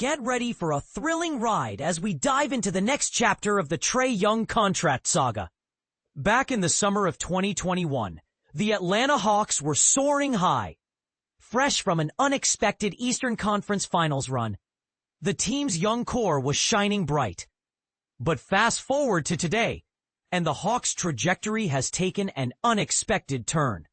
Get ready for a thrilling ride as we dive into the next chapter of the Trae Young contract saga. Back in the summer of 2021, the Atlanta Hawks were soaring high. Fresh from an unexpected Eastern Conference Finals run, the team's young core was shining bright. But fast forward to today, and the Hawks' trajectory has taken an unexpected turn.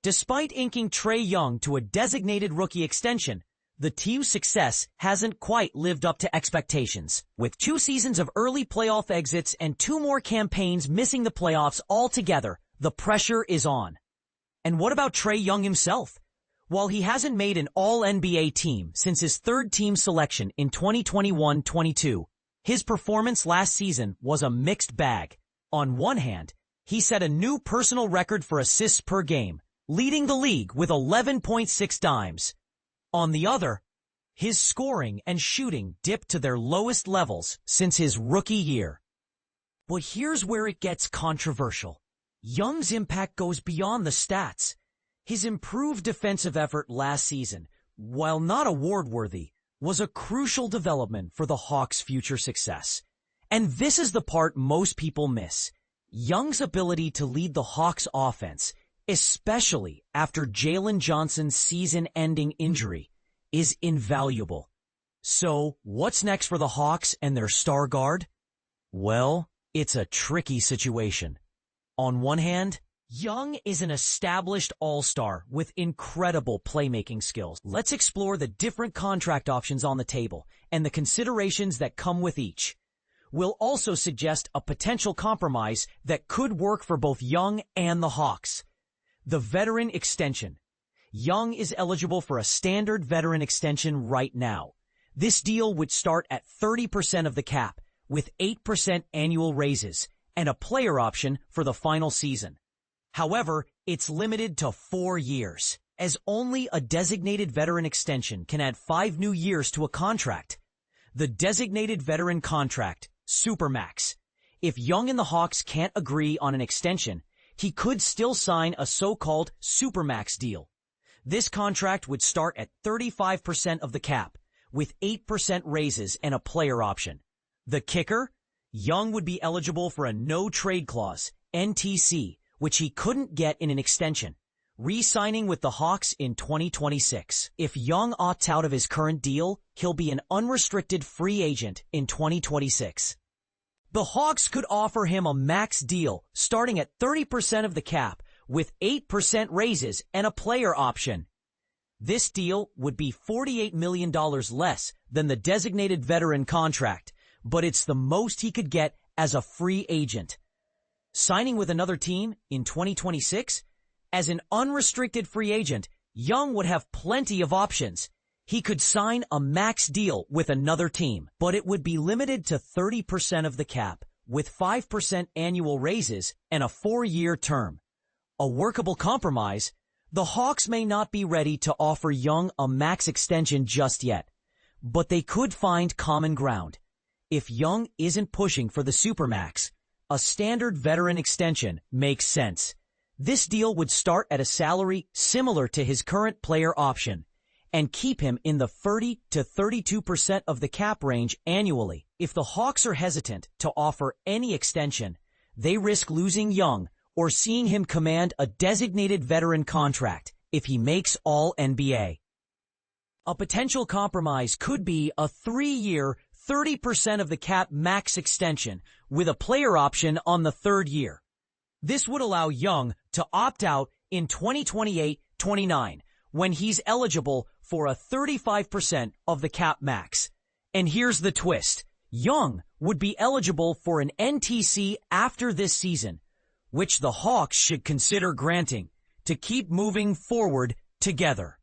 Despite inking Trae Young to a designated rookie extension, the team's success hasn't quite lived up to expectations. With 2 seasons of early playoff exits and 2 more campaigns missing the playoffs altogether, the pressure is on. And what about Trae Young himself? While he hasn't made an All-NBA team since his third-team selection in 2021-22, his performance last season was a mixed bag. On one hand, he set a new personal record for assists per game, leading the league with 11.6 dimes. On the other, his scoring and shooting dipped to their lowest levels since his rookie year. But here's where it gets controversial. Young's impact goes beyond the stats. His improved defensive effort last season, while not award-worthy, was a crucial development for the Hawks' future success. And this is the part most people miss. Young's ability to lead the Hawks' offense, especially after Jalen Johnson's season-ending injury, is invaluable. So, what's next for the Hawks and their star guard? Well, it's a tricky situation. On one hand, Young is an established all-star with incredible playmaking skills. Let's explore the different contract options on the table and the considerations that come with each. We'll also suggest a potential compromise that could work for both Young and the Hawks. The veteran extension. Young is eligible for a standard veteran extension right now. This deal would start at 30% of the cap, with 8% annual raises, and a player option for the final season. However, it's limited to 4 years, as only a designated veteran extension can add 5 new years to a contract. The designated veteran contract, Supermax. If Young and the Hawks can't agree on an extension, he could still sign a so-called Supermax deal. This contract would start at 35% of the cap, with 8% raises and a player option. The kicker? Young would be eligible for a no-trade clause, NTC, which he couldn't get in an extension, re-signing with the Hawks in 2026. If Young opts out of his current deal, he'll be an unrestricted free agent in 2026. The Hawks could offer him a max deal starting at 30% of the cap with 8% raises and a player option. This deal would be $48 million less than the designated veteran contract, but it's the most he could get as a free agent. Signing with another team in 2026? As an unrestricted free agent, Young would have plenty of options. He could sign a max deal with another team, but it would be limited to 30% of the cap, with 5% annual raises and a 4-year term. A workable compromise? The Hawks may not be ready to offer Young a max extension just yet, but they could find common ground. If Young isn't pushing for the Supermax, a standard veteran extension makes sense. This deal would start at a salary similar to his current player option and keep him in the 30 to 32% of the cap range annually. If the Hawks are hesitant to offer any extension, they risk losing Young or seeing him command a designated veteran contract if he makes All-NBA. A potential compromise could be a 3-year, 30% of the cap max extension with a player option on the 3rd year. This would allow Young to opt out in 2028-29 when he's eligible for a 35% of the cap max. And here's the twist. Young would be eligible for an NTC after this season, which the Hawks should consider granting to keep moving forward together.